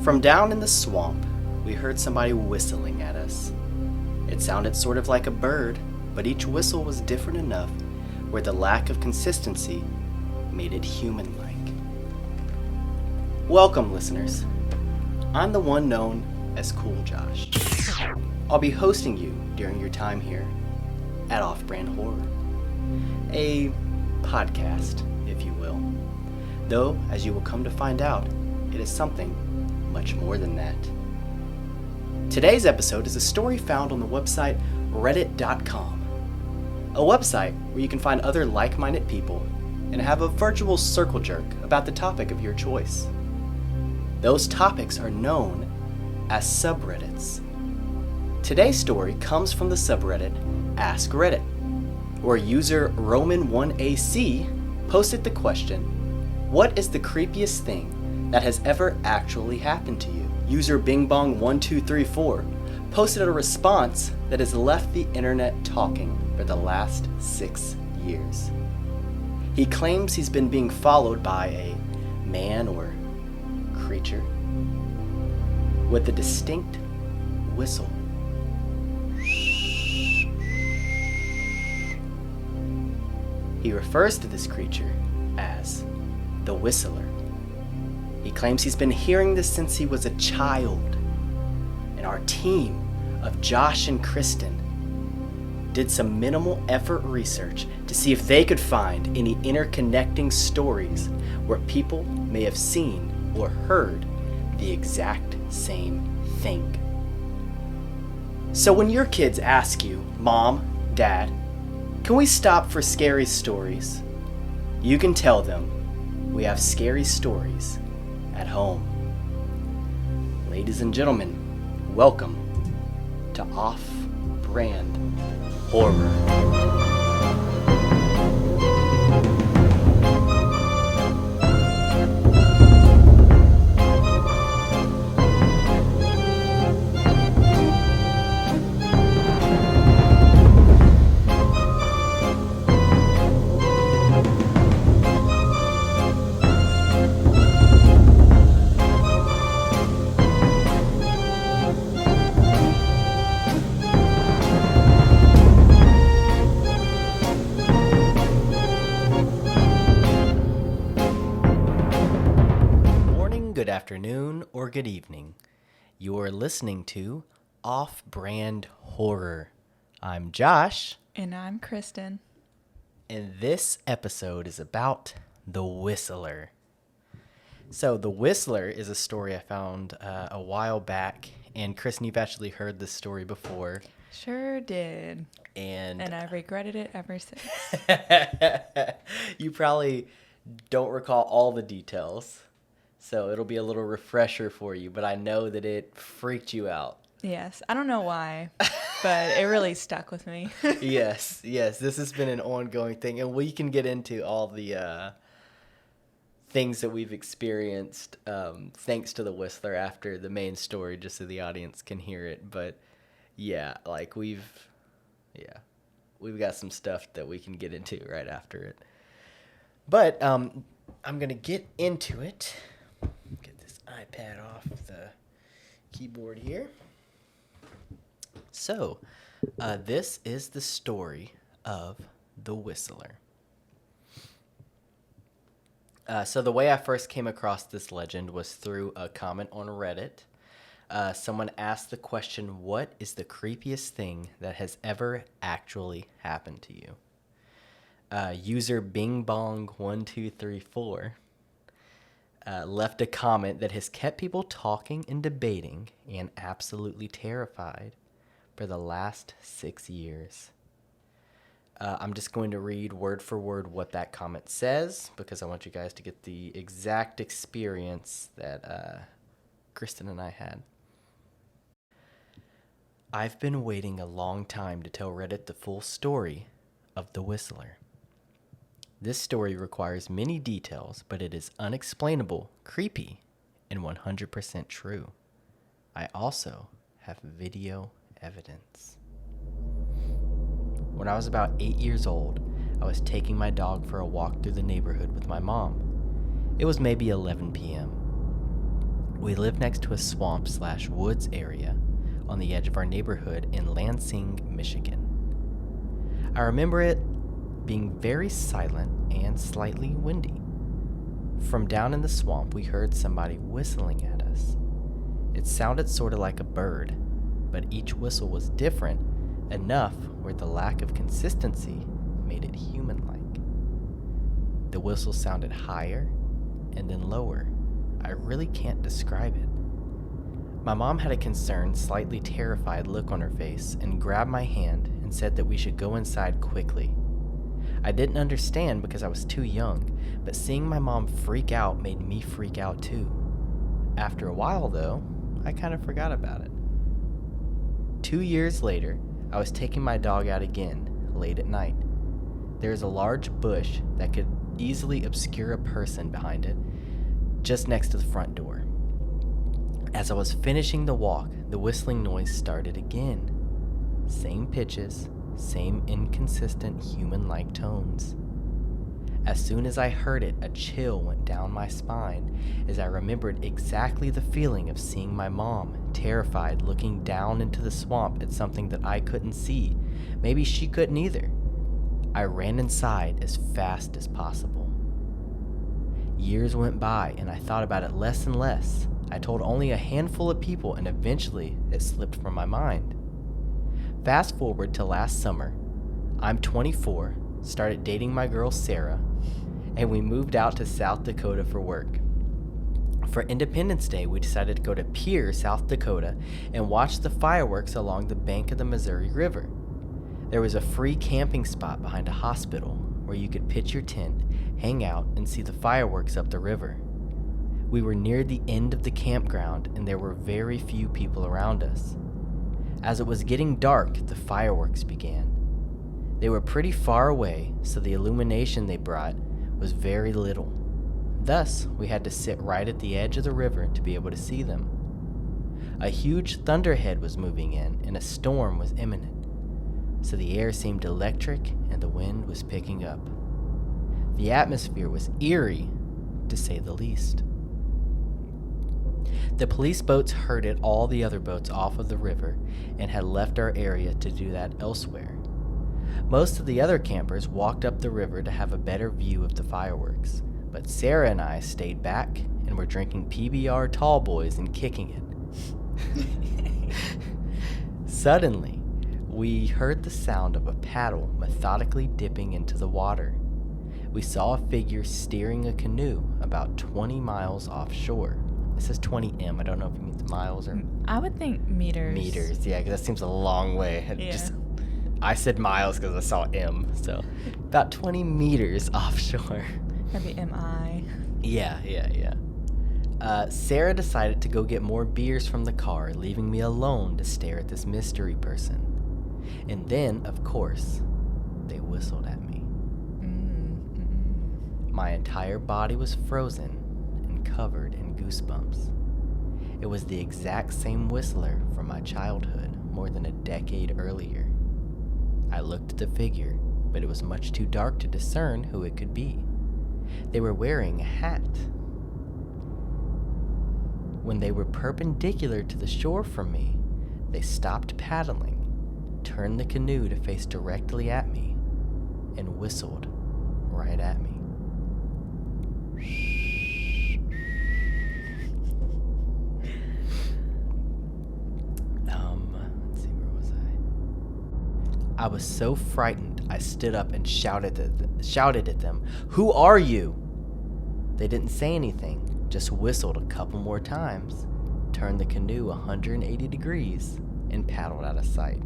From down in the swamp, we heard somebody whistling at us. It sounded sort of like a bird, but each whistle was different enough where the lack of consistency made it human-like. Welcome, listeners. I'm the one known as Cool Josh. I'll be hosting you during your time here at Off-Brand Horror, a podcast, if you will. Though, as you will come to find out, it is something much more than that. Today's episode is a story found on the website reddit.com, a website where you can find other like-minded people and have a virtual circle jerk about the topic of your choice. Those topics are known as subreddits. Today's story comes from the subreddit Ask Reddit, where user Roman1AC posted the question, "What is the creepiest thing that has ever actually happened to you?" User BingBong1234 posted a response that has left the internet talking for the last 6 years. He claims he's been being followed by a man or creature with a distinct whistle. He refers to this creature as the Whistler. He claims he's been hearing this since he was a child, and our team of Josh and Kristin did some minimal effort research to see if they could find any interconnecting stories where people may have seen or heard the exact same thing. So when your kids ask you, "Mom, Dad, can we stop for scary stories?" you can tell them we have scary stories at home. Ladies and gentlemen, welcome to Off-Brand Horror. Good afternoon or good evening. You're listening to Off-Brand Horror. I'm Josh. And I'm Kristin. And this episode is about the Whistler. So the Whistler is a story I found a while back. And Kristin, you've actually heard this story before. Sure did. And I've regretted it ever since. You probably don't recall all the details. So it'll be a little refresher for you, but I know that it freaked you out. Yes. I don't know why, but it really stuck with me. Yes. This has been an ongoing thing, and we can get into all the things that we've experienced thanks to the Whistler after the main story, just so the audience can hear it. But yeah, like we've got some stuff that we can get into right after it. But I'm going to get into it. Get this iPad off the keyboard here. So, this is the story of the Whistler. So the way I first came across this legend was through a comment on Reddit. Someone asked the question, "What is the creepiest thing that has ever actually happened to you?" User BingBong1234 left a comment that has kept people talking and debating and absolutely terrified for the last 6 years. I'm just going to read word for word what that comment says because I want you guys to get the exact experience that Kristin and I had. "I've been waiting a long time to tell Reddit the full story of the Whistler. This story requires many details, but it is unexplainable, creepy, and 100% true. I also have video evidence. When I was about 8 years old, I was taking my dog for a walk through the neighborhood with my mom. It was maybe 11 p.m. We live next to a swamp/woods area on the edge of our neighborhood in Lansing, Michigan. I remember it being very silent and slightly windy. From down in the swamp, we heard somebody whistling at us. It sounded sort of like a bird, but each whistle was different enough where the lack of consistency made it human-like. The whistle sounded higher and then lower. I really can't describe it. My mom had a concerned, slightly terrified look on her face and grabbed my hand and said that we should go inside quickly. I didn't understand because I was too young, but seeing my mom freak out made me freak out too. After a while, though, I kind of forgot about it. 2 years later, I was taking my dog out again, late at night. There is a large bush that could easily obscure a person behind it, just next to the front door. As I was finishing the walk, the whistling noise started again. Same pitches, same inconsistent human-like tones. As soon as I heard it, a chill went down my spine as I remembered exactly the feeling of seeing my mom, terrified, looking down into the swamp at something that I couldn't see. Maybe she couldn't either. I ran inside as fast as possible. Years went by and I thought about it less and less. I told only a handful of people and eventually it slipped from my mind. Fast forward to last summer. I'm 24, started dating my girl Sarah, and we moved out to South Dakota for work. For Independence Day, we decided to go to Pierre, South Dakota, and watch the fireworks along the bank of the Missouri River. There was a free camping spot behind a hospital where you could pitch your tent, hang out, and see the fireworks up the river. We were near the end of the campground, and there were very few people around us. As it was getting dark, the fireworks began. They were pretty far away, so the illumination they brought was very little. Thus, we had to sit right at the edge of the river to be able to see them. A huge thunderhead was moving in, and a storm was imminent, so the air seemed electric and the wind was picking up. The atmosphere was eerie, to say the least. The police boats herded all the other boats off of the river and had left our area to do that elsewhere. Most of the other campers walked up the river to have a better view of the fireworks, but Sarah and I stayed back and were drinking PBR tall boys and kicking it. Suddenly, we heard the sound of a paddle methodically dipping into the water. We saw a figure steering a canoe about 20 miles offshore. It says 20 m. I don't know if it means miles or... I would think meters. Meters, yeah, because that seems a long way. Yeah. I said miles because I saw M, so about 20 meters offshore. That'd be MI. Yeah. Sarah decided to go get more beers from the car, leaving me alone to stare at this mystery person. And then, of course, they whistled at me. My entire body was frozen and covered in goosebumps. It was the exact same whistler from my childhood more than a decade earlier. I looked at the figure, but it was much too dark to discern who it could be. They were wearing a hat. When they were perpendicular to the shore from me, they stopped paddling, turned the canoe to face directly at me, and whistled right at me. Let's see, where was I? I was so frightened, I stood up and shouted at them, "Who are you?" They didn't say anything, just whistled a couple more times, turned the canoe 180 degrees, and paddled out of sight.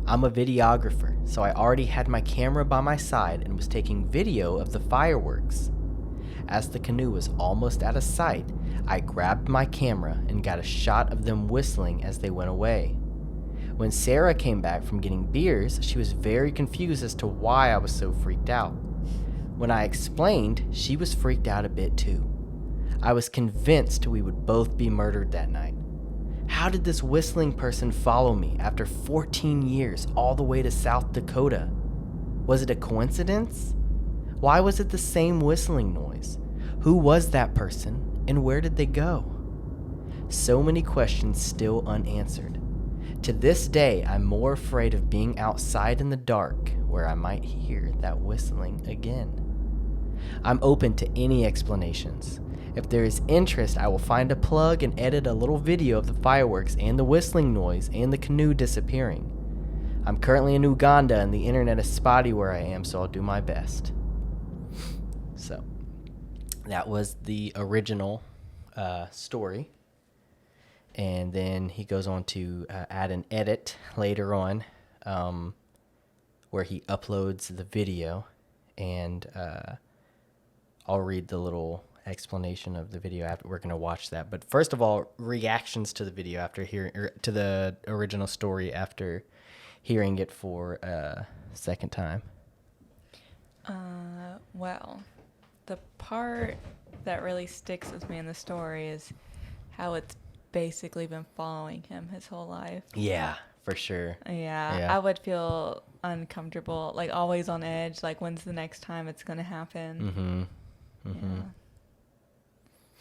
I'm a videographer, so I already had my camera by my side and was taking video of the fireworks. As the canoe was almost out of sight, I grabbed my camera and got a shot of them whistling as they went away. When Sarah came back from getting beers, she was very confused as to why I was so freaked out. When I explained, she was freaked out a bit too. I was convinced we would both be murdered that night. How did this whistling person follow me after 14 years all the way to South Dakota? Was it a coincidence? Why was it the same whistling noise? Who was that person and where did they go? So many questions still unanswered. To this day, I'm more afraid of being outside in the dark where I might hear that whistling again. I'm open to any explanations. If there is interest, I will find a plug and edit a little video of the fireworks and the whistling noise and the canoe disappearing. I'm currently in Uganda and the internet is spotty where I am, so I'll do my best. So, that was the original story. And then he goes on to add an edit later on where he uploads the video. And I'll read the little explanation of the video after. We're going to watch that. But first of all, reactions to the video after hearing, or to the original story after hearing it for a second time. Well, the part that really sticks with me in the story is how it's basically been following him his whole life. Yeah, for sure. Yeah, I would feel uncomfortable, like always on edge, like when's the next time it's going to happen. Yeah.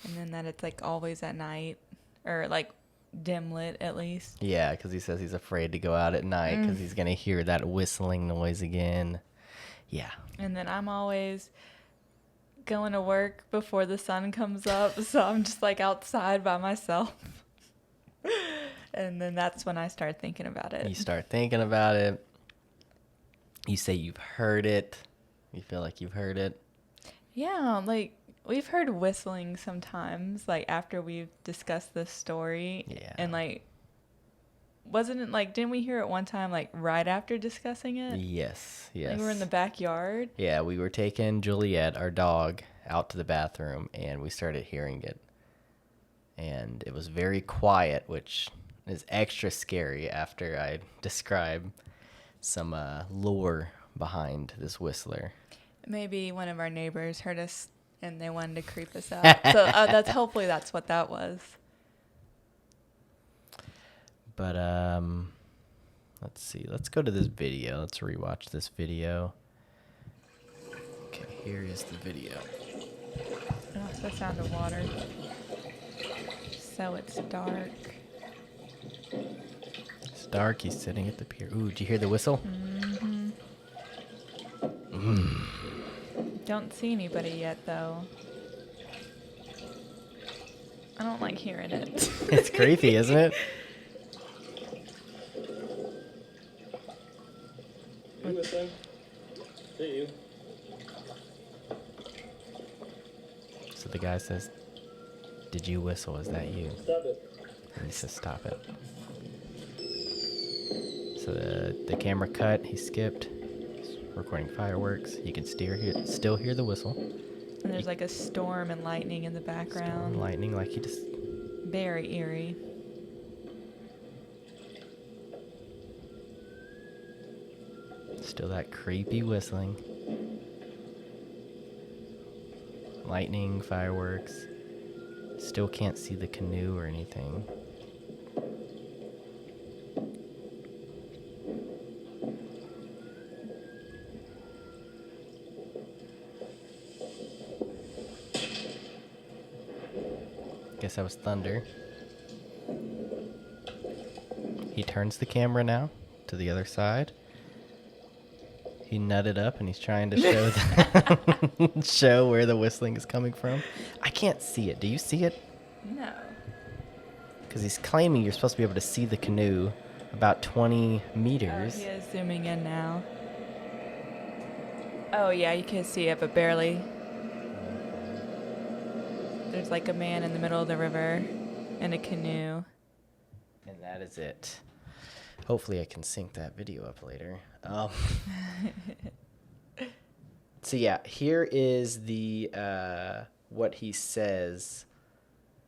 And then that it's like always at night, or like dim lit at least. Yeah, because he says he's afraid to go out at night because he's going to hear that whistling noise again. Yeah. And then I'm always going to work before the sun comes up, so I'm just like outside by myself. And then that's when I start thinking about it. You start thinking about it. You say you've heard it. You feel like you've heard it. Yeah, like we've heard whistling sometimes, like after we've discussed this story. Yeah. And like, wasn't it like, didn't we hear it one time, like right after discussing it? Yes. Like we were in the backyard. Yeah, we were taking Juliet, our dog, out to the bathroom, and we started hearing it. And it was very quiet, which is extra scary after I describe some lore behind this whistler. Maybe one of our neighbors heard us and they wanted to creep us out. So hopefully that's what that was. But let's see. Let's go to this video. Let's rewatch this video. Okay, here is the video. Oh, it's the sound of water. So it's dark. It's dark. He's sitting at the pier. Ooh, did you hear the whistle? Don't see anybody yet, though. I don't like hearing it. It's creepy, isn't it? So the guy says, "Did you whistle? Is that you?" Stop it. And he says, "Stop it." So the camera cut. He skipped. He's recording fireworks. You can still hear the whistle. And there's like a storm and lightning in the background. Storm, lightning, like he just... Very eerie. Still that creepy whistling. Lightning, fireworks. Still can't see the canoe or anything. Guess that was thunder. He turns the camera now to the other side. He nutted up and he's trying to show show where the whistling is coming from. I can't see it. Do you see it? No. Because he's claiming you're supposed to be able to see the canoe about 20 meters. Oh, he is zooming in now. Oh, yeah, you can see it, but barely. There's like a man in the middle of the river in a canoe. And that is it. Hopefully I can sync that video up later. So yeah, here is the what he says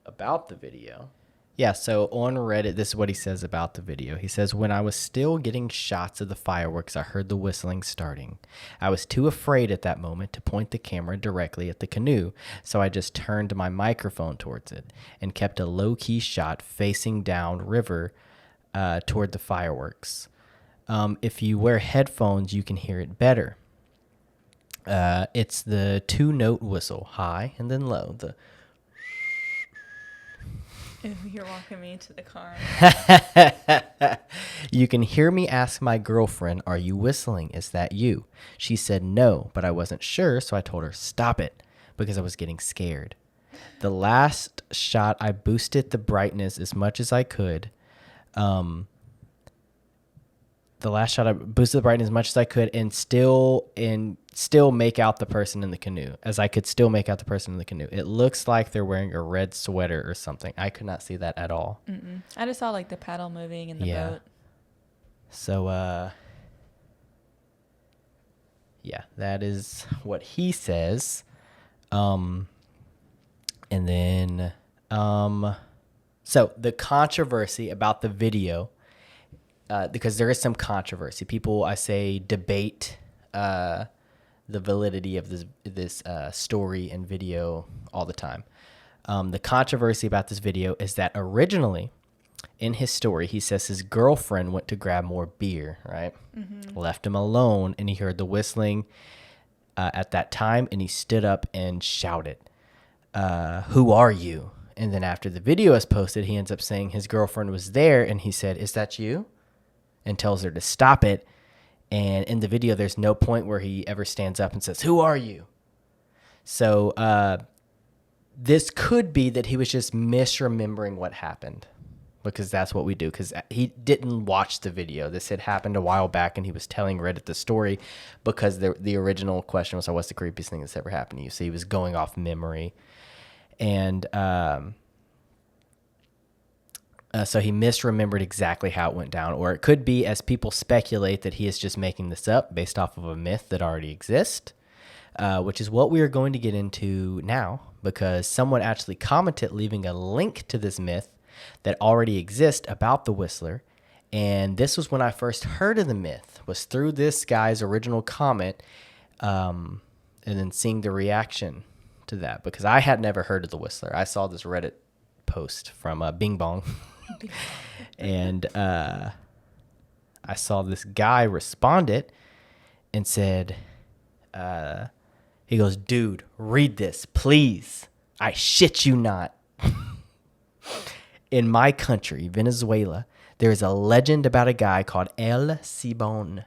about the video. Yeah, so on Reddit, this is what he says about the video. He says, "When I was still getting shots of the fireworks, I heard the whistling starting. I was too afraid at that moment to point the camera directly at the canoe, so I just turned my microphone towards it and kept a low-key shot facing down river toward the fireworks. If you wear headphones, you can hear it better. It's the 2-note whistle, high and then low. You're walking me to the car. You can hear me ask my girlfriend, "Are you whistling? Is that you?" She said no, but I wasn't sure, so I told her, "Stop it," because I was getting scared. The last shot, I boosted the brightness as much as I could. And still make out the person in the canoe, as I could still make out the person in the canoe. It looks like they're wearing a red sweater or something. I could not see that at all. Mm-mm. I just saw like the paddle moving in the boat. So, yeah, that is what he says. And then, so the controversy about the video, because there is some controversy. People, I say, debate the validity of this story and video all the time. The controversy about this video is that originally, in his story, he says his girlfriend went to grab more beer, right? Mm-hmm. Left him alone, and he heard the whistling at that time, and he stood up and shouted, "Who are you?" And then after the video is posted, he ends up saying his girlfriend was there, and he said, "Is that you?" and tells her to stop it. And in the video, there's no point where he ever stands up and says, "Who are you?" So this could be that he was just misremembering what happened, because that's what we do, because he didn't watch the video. This had happened a while back, and he was telling Reddit the story because the original question was, what's the creepiest thing that's ever happened to you? So he was going off memory. And so he misremembered exactly how it went down. Or it could be, as people speculate, that he is just making this up based off of a myth that already exists, which is what we are going to get into now, because someone actually commented leaving a link to this myth that already exists about the Whistler. And this was when I first heard of the myth, was through this guy's original comment, and then seeing the reaction to that, because I had never heard of the Whistler. I saw this Reddit post from Bing Bong. And I saw this guy responded and said, he goes, "Dude, read this, please. I shit you not. In my country, Venezuela, there is a legend about a guy called El Silbon."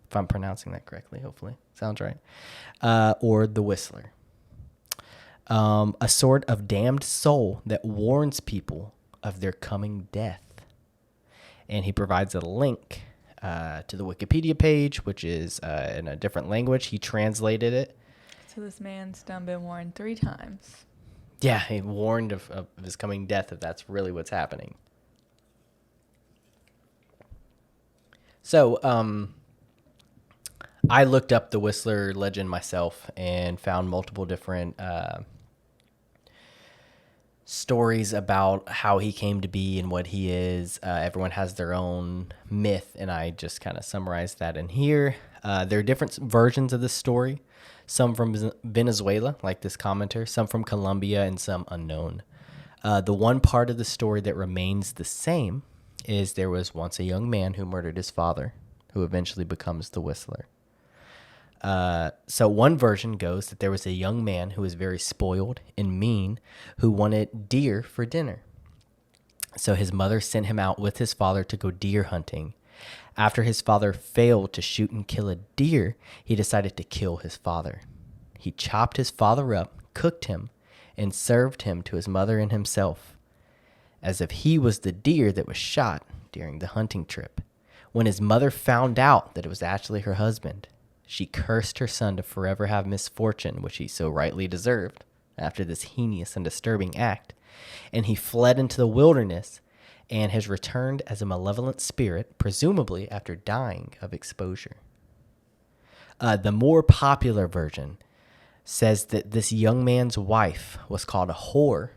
If I'm pronouncing that correctly, hopefully. Sounds right. Or the Whistler. A sort of damned soul that warns people of their coming death. And he provides a link to the Wikipedia page, which is in a different language. He translated it. So this man's done been warned 3 times. Yeah, he warned of his coming death, if that's really what's happening. So, I looked up the Whistler legend myself and found multiple different stories about how he came to be and what he is. Everyone has their own myth, and I just kind of summarized that in here. There are different versions of this story. Some from Venezuela, like this commenter, some from Colombia, and some unknown. The one part of the story that remains the same is there was once a young man who murdered his father, who eventually becomes the Whistler. So one version goes that there was a young man who was very spoiled and mean, who wanted deer for dinner. So his mother sent him out with his father to go deer hunting. After his father failed to shoot and kill a deer, he decided to kill his father. He chopped his father up, cooked him, and served him to his mother and himself, as if he was the deer that was shot during the hunting trip. When his mother found out that it was actually her husband, she cursed her son to forever have misfortune, which he so rightly deserved after this heinous and disturbing act. And he fled into the wilderness and has returned as a malevolent spirit, presumably after dying of exposure. The more popular version says that this young man's wife was called a whore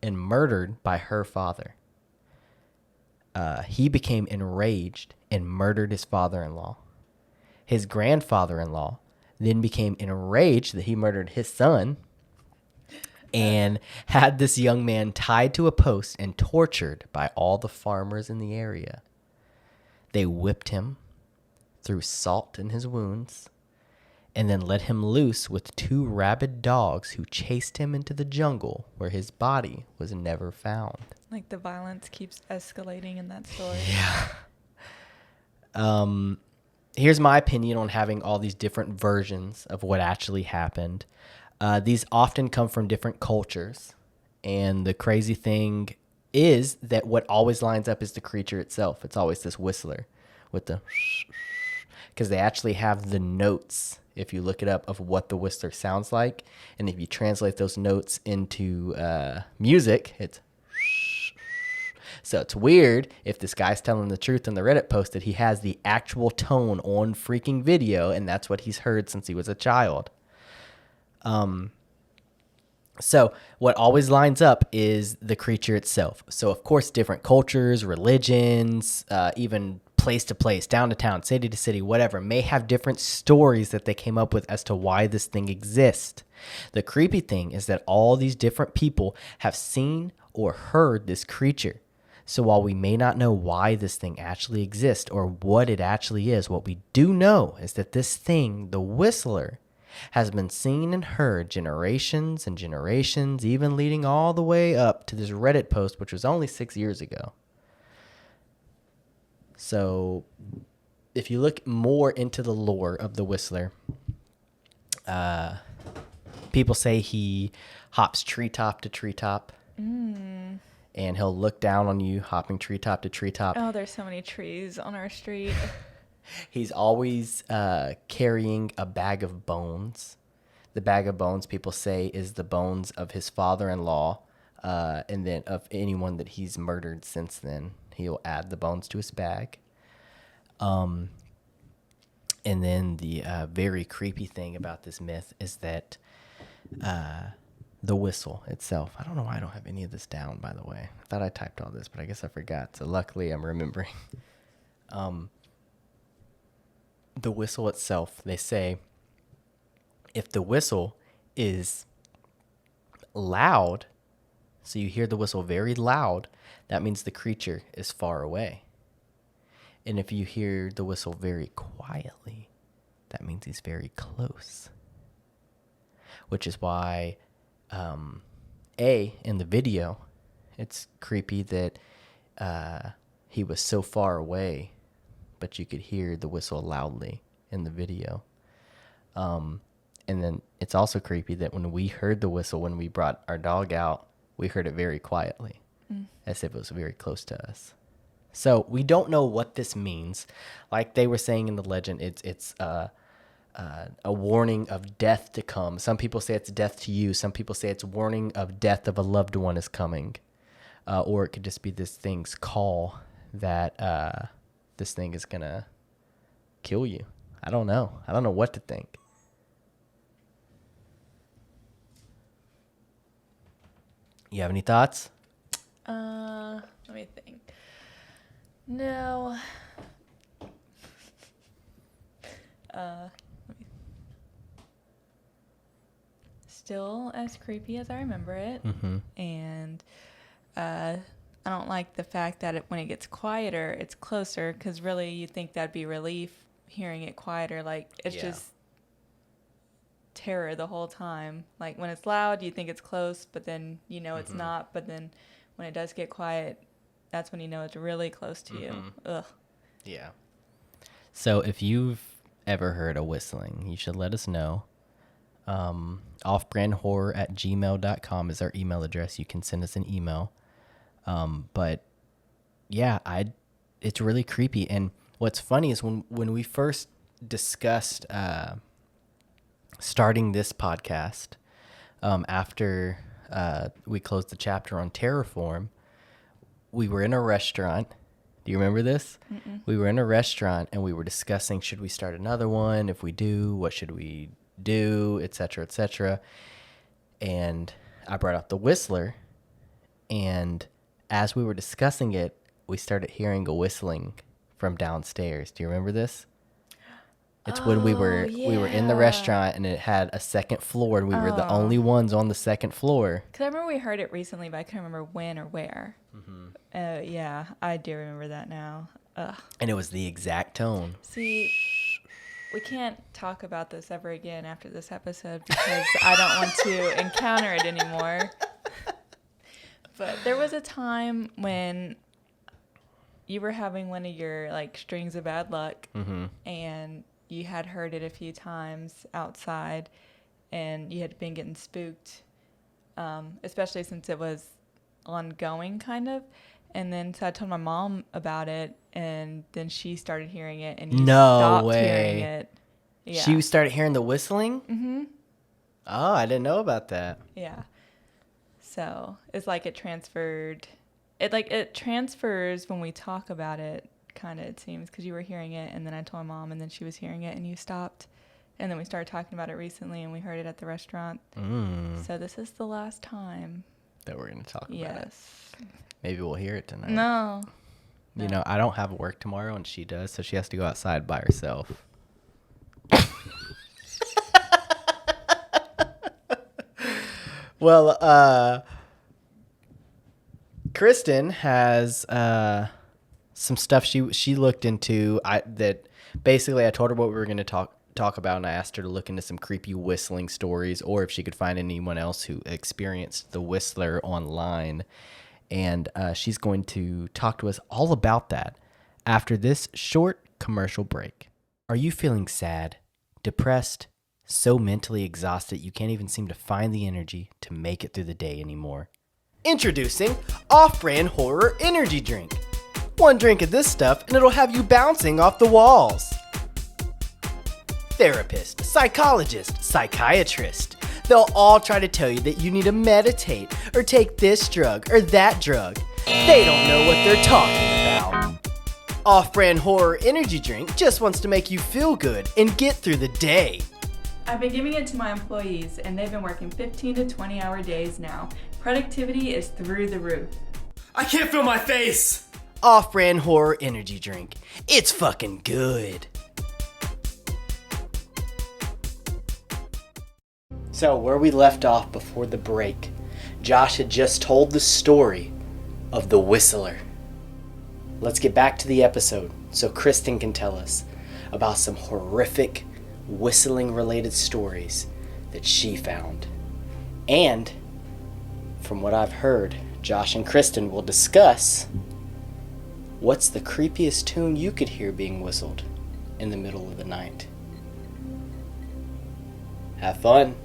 and murdered by her father. He became enraged and murdered his father-in-law. His grandfather-in-law then became enraged that he murdered his son and had this young man tied to a post and tortured by all the farmers in the area. They whipped him, threw salt in his wounds, and then let him loose with 2 rabid dogs who chased him into the jungle where his body was never found. Like the violence keeps escalating in that story. Yeah. Here's my opinion on having all these different versions of what actually happened. These often come from different cultures. And the crazy thing is that what always lines up is the creature itself. It's always this whistler with the... Because they actually have the notes, if you look it up, of what the whistler sounds like. And if you translate those notes into music, it's... So it's weird if this guy's telling the truth in the Reddit post that he has the actual tone on freaking video, and that's what he's heard since he was a child. So what always lines up is the creature itself. So, of course, different cultures, religions, even place to place, town to town, city to city, whatever, may have different stories that they came up with as to why this thing exists. The creepy thing is that all these different people have seen or heard this creature. So while we may not know why this thing actually exists or what it actually is, what we do know is that this thing, the whistler, has been seen and heard generations and generations, even leading all the way up to this Reddit post, which was only 6 years ago. So if you look more into the lore of the whistler, people say he hops treetop to treetop. And he'll look down on you, hopping treetop to treetop. Oh, there's so many trees on our street. He's always carrying a bag of bones. The bag of bones, people say, is the bones of his father-in-law, and then of anyone that he's murdered since then. He'll add the bones to his bag. And then the very creepy thing about this myth is that the whistle itself. I don't know why I don't have any of this down, by the way. I thought I typed all this, but I guess I forgot. So luckily I'm remembering. The whistle itself, they say, if the whistle is loud, so you hear the whistle very loud, that means the creature is far away. And if you hear the whistle very quietly, that means he's very close. Which is why... in the video, it's creepy that he was so far away, but you could hear the whistle loudly in the video. And then it's also creepy that when we heard the whistle, when we brought our dog out, we heard it very quietly, as if it was very close to us. So we don't know what this means. Like they were saying in the legend, it's a warning of death to come. Some people say it's death to you. Some people say it's warning of death of a loved one is coming. Or it could just be this thing's call that this thing is going to kill you. I don't know. I don't know what to think. You have any thoughts? Let me think. No. Still as creepy as I remember it. And I don't like the fact that when it gets quieter, it's closer, because really you'd think that'd be relief hearing it quieter. Like it's just terror the whole time. Like when it's loud, you think it's close, but then you know it's not. But then when it does get quiet, that's when you know it's really close to you. Ugh. Yeah. So if you've ever heard a whistling, you should let us know. offbrandhorror@gmail.com is our email address. You can send us an email. But yeah, it's really creepy. And what's funny is when we first discussed starting this podcast, after we closed the chapter on Terraform, we were in a restaurant. Do you remember this? We were in a restaurant and we were discussing, should we start another one? If we do, what should we do, et cetera, et cetera. And I brought up the Whistler, and as we were discussing it, we started hearing a whistling from downstairs. Do you remember this? It's when we were in the restaurant and it had a second floor and we were the only ones on the second floor. Because I remember we heard it recently, but I can't remember when or where. Yeah, I do remember that now. Ugh. And it was the exact tone. See, we can't talk about this ever again after this episode because I don't want to encounter it anymore. But there was a time when you were having one of your like strings of bad luck, and you had heard it a few times outside, and you had been getting spooked, especially since it was ongoing kind of. And then so I told my mom about it, and then she started hearing it, and you stopped hearing it. Yeah. She started hearing the whistling? Mm-hmm. Oh, I didn't know about that. Yeah. So it's like it transferred. It transfers when we talk about it, kind of, it seems, because you were hearing it, and then I told my mom, and then she was hearing it, and you stopped. And then we started talking about it recently, and we heard it at the restaurant. So this is the last time that we're going to talk about it. Yes. Maybe we'll hear it tonight. No. You know, I don't have work tomorrow, and she does, so she has to go outside by herself. Well, Kristin has some stuff she looked into. That basically I told her what we were going to talk about, and I asked her to look into some creepy whistling stories, or if she could find anyone else who experienced the Whistler online. And she's going to talk to us all about that after this short commercial break. Are you feeling sad, depressed, so mentally exhausted you can't even seem to find the energy to make it through the day anymore? Introducing Off-Brand Horror Energy Drink. One drink of this stuff and it'll have you bouncing off the walls. Therapist, psychologist, psychiatrist. They'll all try to tell you that you need to meditate or take this drug or that drug. They don't know what they're talking about. Off-Brand Horror Energy Drink just wants to make you feel good and get through the day. I've been giving it to my employees, and they've been working 15 to 20-hour days now. Productivity is through the roof. I can't feel my face! Off-Brand Horror Energy Drink. It's fucking good. So, where we left off before the break, Josh had just told the story of the Whistler. Let's get back to the episode so Kristin can tell us about some horrific whistling-related stories that she found. And, from what I've heard, Josh and Kristin will discuss what's the creepiest tune you could hear being whistled in the middle of the night. Have fun.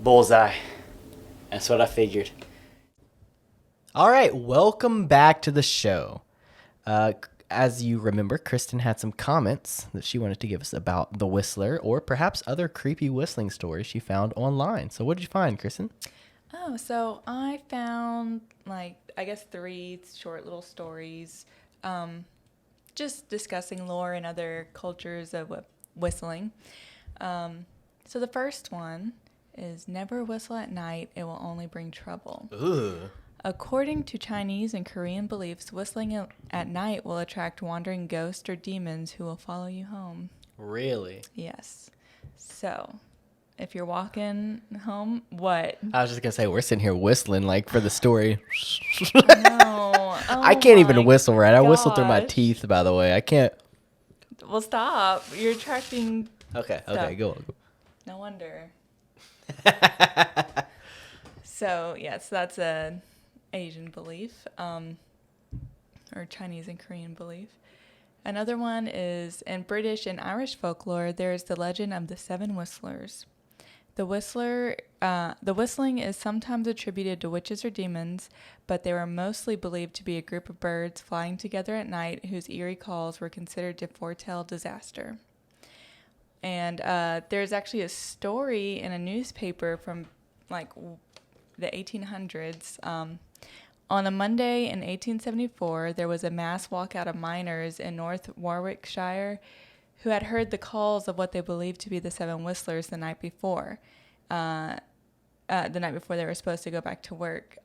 Bullseye. That's what I figured. All right, welcome back to the show. As you remember, Kristin had some comments that she wanted to give us about the Whistler, or perhaps other creepy whistling stories she found online. So what did you find, Kristin? Oh, so I found, I guess 3 short little stories, just discussing lore and other cultures of whistling. So the first one is never whistle at night, it will only bring trouble. Ugh. According to Chinese and Korean beliefs, whistling at night will attract wandering ghosts or demons who will follow you home. Really? Yes. So, if you're walking home, what? I was just going to say, we're sitting here whistling, for the story. No. Oh I can't even whistle right. I whistle through my gosh. teeth, by the way. I can't. Well, stop. You're attracting Okay, stuff. go. No wonder. So, yes, that's a Asian belief, or Chinese and Korean belief. Another one is in British and Irish folklore, there is the legend of the 7 whistlers. The whistling is sometimes attributed to witches or demons, but they were mostly believed to be a group of birds flying together at night whose eerie calls were considered to foretell disaster. And there's actually a story in a newspaper from the 1800s. On a Monday in 1874, there was a mass walkout of miners in North Warwickshire who had heard the calls of what they believed to be the 7 whistlers the night before. The night before they were supposed to go back to work.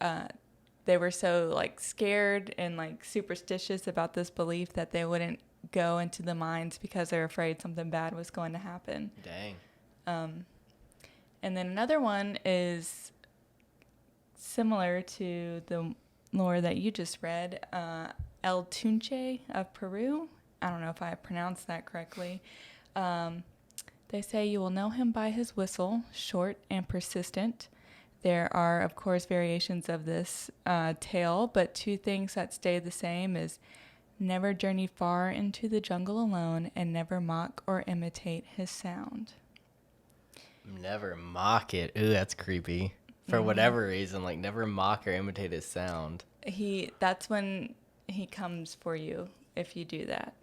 They were so scared and superstitious about this belief that they wouldn't go into the mines because they were afraid something bad was going to happen. Dang. And then another one is similar to the lore that you just read, El Tunche of Peru. I don't know if I pronounced that correctly. They say you will know him by his whistle, short and persistent. There are, of course, variations of this tale, but two things that stay the same is never journey far into the jungle alone and never mock or imitate his sound. Never mock it. Ooh, that's creepy. For whatever reason, like never mock or imitate his sound. That's when he comes for you if you do that.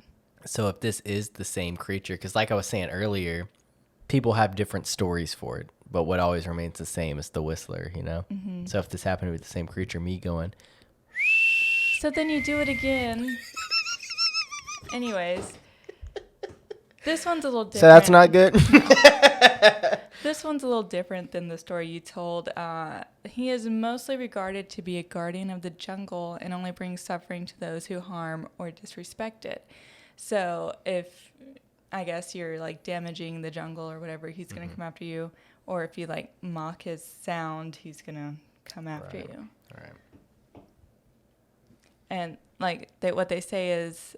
So if this is the same creature, because like I was saying earlier, people have different stories for it, but what always remains the same is the whistler, you know? Mm-hmm. So if this happened with the same creature, me going... So then you do it again. Anyways, this one's a little different. So that's not good? This one's a little different than the story you told. He is mostly regarded to be a guardian of the jungle and only brings suffering to those who harm or disrespect it. So if, I guess, you're like damaging the jungle or whatever, he's going to come after you. Or if you like mock his sound, he's going to come after you. All right. And like what they say is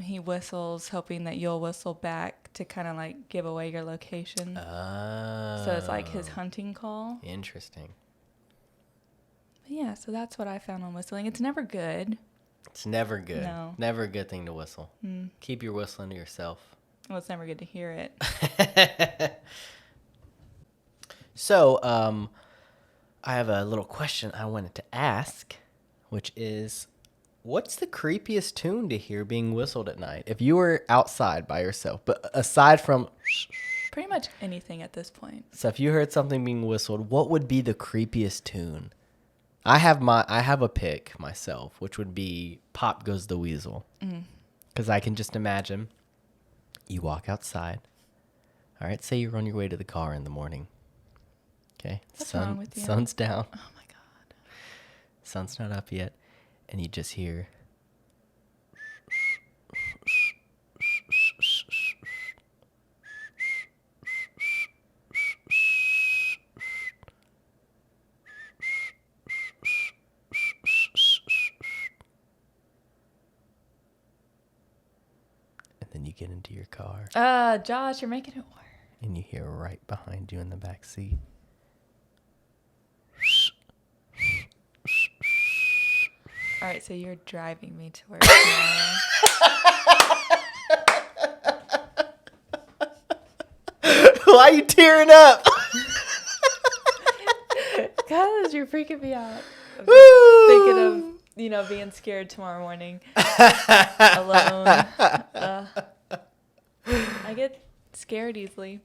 he whistles hoping that you'll whistle back to kind of like give away your location. Oh. So it's like his hunting call. Interesting. But yeah, so that's what I found on whistling. It's never good. It's never good. No. Never a good thing to whistle. Keep your whistling to yourself. Well, it's never good to hear it. So, I have a little question I wanted to ask, which is, what's the creepiest tune to hear being whistled at night? If you were outside by yourself, but aside from... Pretty much anything at this point. So if you heard something being whistled, what would be the creepiest tune? I have a pick myself, which would be Pop Goes the Weasel. Because I can just imagine you walk outside. All right, say you're on your way to the car in the morning. Okay, What's wrong with you? Sun's down. Oh my God. Sun's not up yet. And you just hear... And then you get into your car. Josh, you're making it worse. And you hear right behind you in the back seat. All right, so you're driving me to work now. Why are you tearing up? Because you're freaking me out. I'm Woo! thinking of, being scared tomorrow morning. Alone. I get scared easily.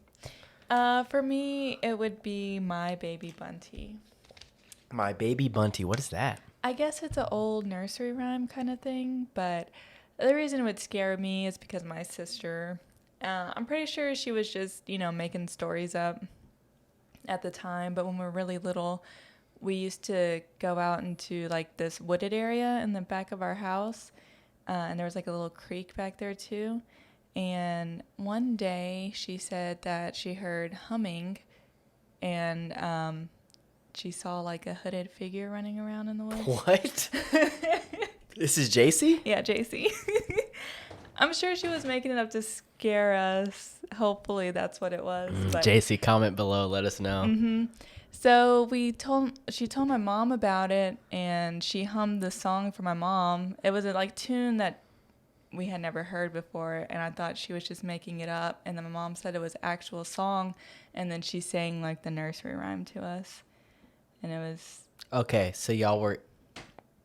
For me, it would be My Baby Bunty. My Baby Bunty. What is that? I guess it's an old nursery rhyme kind of thing, but the reason it would scare me is because my sister, I'm pretty sure she was just, making stories up at the time, but when we were really little, we used to go out into like this wooded area in the back of our house, and there was like a little creek back there too, and one day she said that she heard humming, and she saw like a hooded figure running around in the woods. What? This is JC? Yeah, JC. I'm sure she was making it up to scare us. Hopefully that's what it was. But JC, comment below. Let us know. So she told my mom about it, and she hummed the song for my mom. It was a like tune that we had never heard before, and I thought she was just making it up. And then my mom said it was actual song, and then she sang like the nursery rhyme to us. And it was... Okay, so y'all were...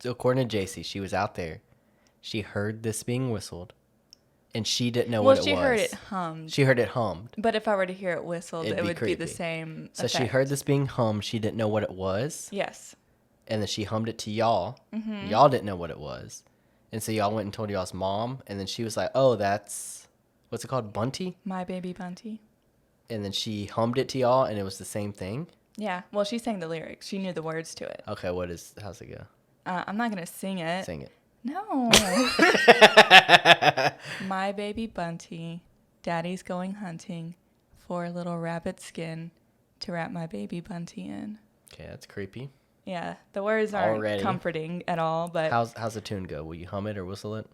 According to JC, she was out there. She heard this being whistled, and she didn't know what it was. Well, she heard it hummed. She heard it hummed. But if I were to hear it whistled, it would creepy. be the same So effect. she heard this being hummed. She didn't know what it was. Yes. And then she hummed it to y'all. Mm-hmm. Y'all didn't know what it was. And so y'all went and told y'all's mom, and then she was like, oh, that's... What's it called? Bunty? My Baby Bunty. And then she hummed it to y'all, and it was the same thing? Yeah, well, she sang the lyrics. She knew the words to it. Okay, how's it go? I'm not going to sing it. Sing it. No. My baby Bunty, Daddy's going hunting for a little rabbit skin to wrap my baby Bunty in. Okay, that's creepy. Yeah, the words aren't comforting at all, but... How's the tune go? Will you hum it or whistle it?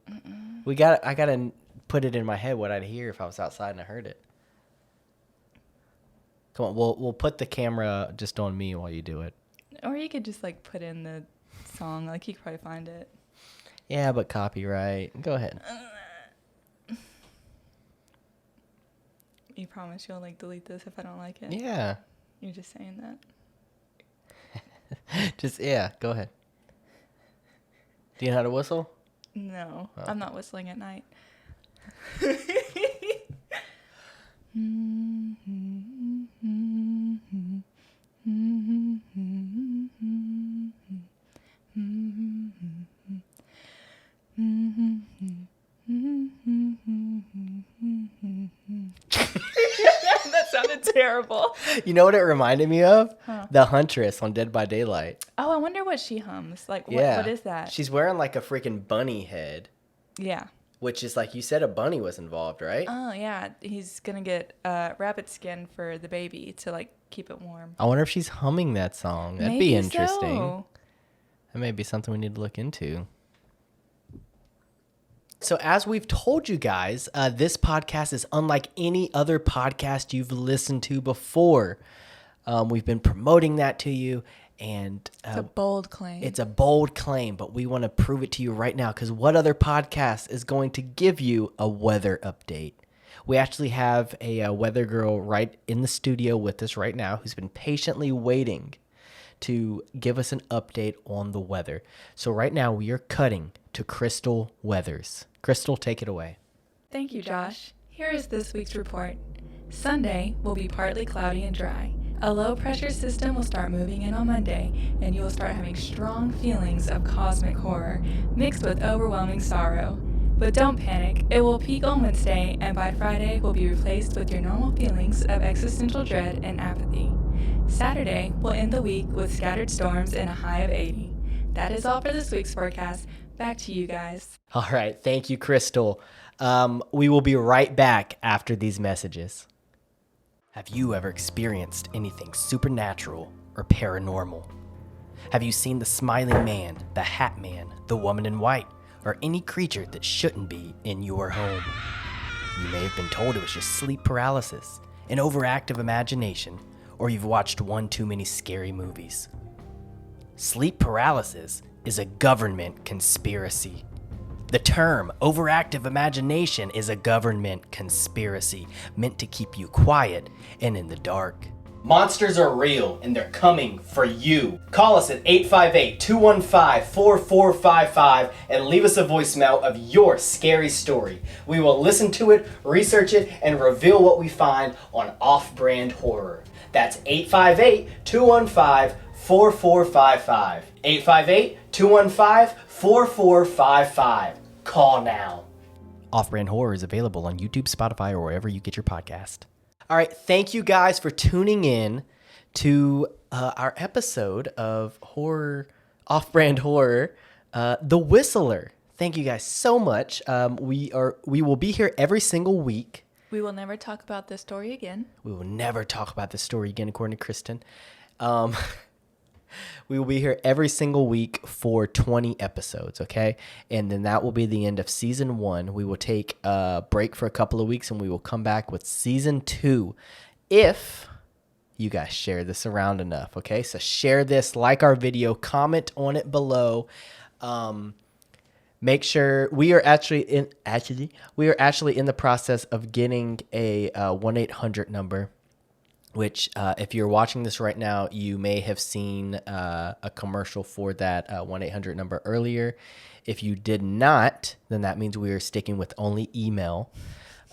I gotta put it in my head what I'd hear if I was outside and I heard it. Come on, we'll put the camera just on me while you do it. Or you could just like put in the song. Like you could probably find it. Yeah, but copyright. Go ahead. You promise you'll like delete this if I don't like it? Yeah. You're just saying that. Go ahead. Do you know how to whistle? No, Oh. I'm not whistling at night. That sounded terrible. You know what it reminded me of? Huh. The Huntress on Dead by Daylight. Oh, I wonder what she hums. Like, Yeah. what is that? She's wearing like a freaking bunny head, Yeah. which is like you said a bunny was involved, right? Oh, yeah. He's going to get rabbit skin for the baby to, like, keep it warm. I wonder if she's humming that song. That'd Maybe be interesting. so. That may be something we need to look into. So as we've told you guys, this podcast is unlike any other podcast you've listened to before. We've been promoting that to you, and It's a bold claim. it's a bold claim, but we want to prove it to you right now, because what other podcast is going to give you a weather update? We actually have a weather girl right in the studio with us right now who's been patiently waiting to give us an update on the weather. So right now we are cutting to Krystal Weathers. Krystal, take it away. Thank you, Josh. Here is this week's report. Sunday will be partly cloudy and dry. A low pressure system will start moving in on Monday, and you will start having strong feelings of cosmic horror mixed with overwhelming sorrow. But don't panic, it will peak on Wednesday, and by Friday will be replaced with your normal feelings of existential dread and apathy. Saturday will end the week with scattered storms and a high of 80. That is all for this week's forecast. Back to you guys. All right. Thank you, Krystal. We will be right back after these messages. Have you ever experienced anything supernatural or paranormal? Have you seen the smiling man, the hat man, the woman in white, or any creature that shouldn't be in your home? You may have been told it was just sleep paralysis, an overactive imagination, or you've watched one too many scary movies. Sleep paralysis is a government conspiracy. The term overactive imagination is a government conspiracy meant to keep you quiet and in the dark. Monsters are real and they're coming for you. Call us at 858-215-4455 and leave us a voicemail of your scary story. We will listen to it, research it, and reveal what we find on Off-Brand Horror. That's 858-215-4455. 858-215-4455. Call now. Off-Brand Horror is available on YouTube, Spotify, or wherever you get your podcast. All right, thank you guys for tuning in to our episode of horror, Off-Brand Horror, The Whistler. Thank you guys so much. We will be here every single week. We will never talk about this story again. We will never talk about this story again, according to Kristin. We will be here every single week for 20 episodes, okay? And then that will be the end of season 1. We will take a break for a couple of weeks, and we will come back with season 2 if you guys share this around enough, okay? So share this, like our video, comment on it below. Make sure we are actually in the process of getting a 1-800 number. Which, if you're watching this right now, you may have seen a commercial for that 1-800 number earlier. If you did not, then that means we are sticking with only email.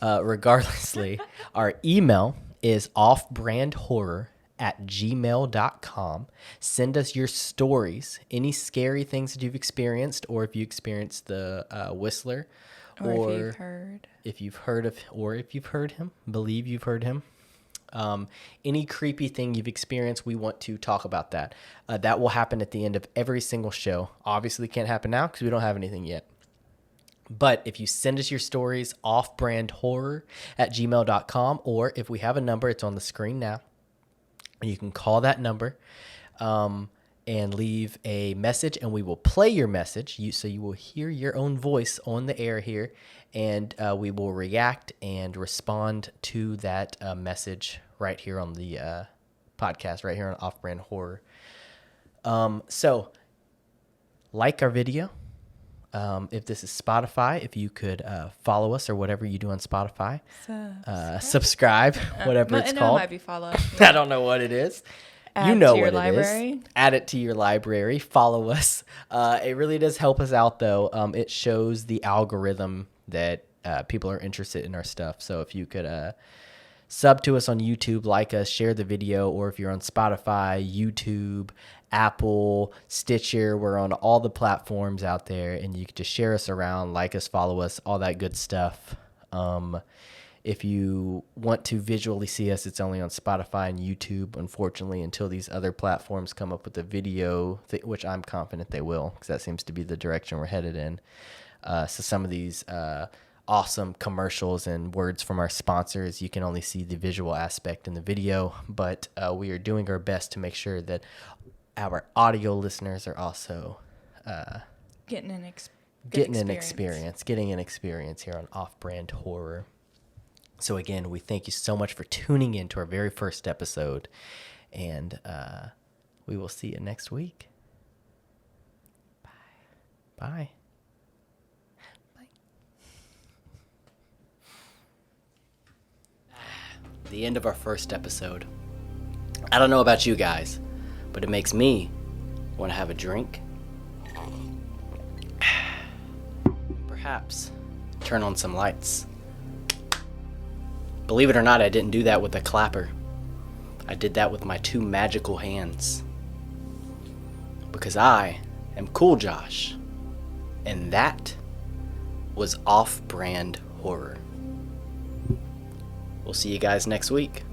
Regardlessly, our email is offbrandhorror@gmail.com. Send us your stories, any scary things that you've experienced, or if you experienced the Whistler, Or if you've heard him, believe you've heard him. Any creepy thing you've experienced, we want to talk about that. That will happen at the end of every single show. Obviously can't happen now because we don't have anything yet. But if you send us your stories, offbrandhorror@gmail.com, or if we have a number, it's on the screen now. You can call that number. and leave a message, and we will play your message. So you will hear your own voice on the air here, and we will react and respond to that message right here on the podcast, right here on Off-Brand Horror. So like our video. If this is Spotify, if you could follow us or whatever you do on Spotify, subscribe, whatever it's called. It might be follow. I don't know what it is. Add you know to your what it library. is. Add it to your library. Follow us. It really does help us out, though. It shows the algorithm that people are interested in our stuff. So if you could sub to us on YouTube, like us, share the video, or if you're on Spotify, YouTube, Apple, Stitcher, we're on all the platforms out there, and you can just share us around, like us, follow us, all that good stuff. If you want to visually see us, it's only on Spotify and YouTube, unfortunately, until these other platforms come up with a video, which I'm confident they will, because that seems to be the direction we're headed in. So some of these awesome commercials and words from our sponsors, you can only see the visual aspect in the video, but we are doing our best to make sure that our audio listeners are also Getting an experience here on Off-Brand Horror. So again, we thank you so much for tuning in to our very first episode, and we will see you next week. Bye. The end of our first episode. I don't know about you guys, but it makes me want to have a drink. Perhaps turn on some lights. Believe it or not, I didn't do that with a clapper. I did that with my two magical hands. Because I am Cool Josh. And that was Off-Brand Horror. We'll see you guys next week.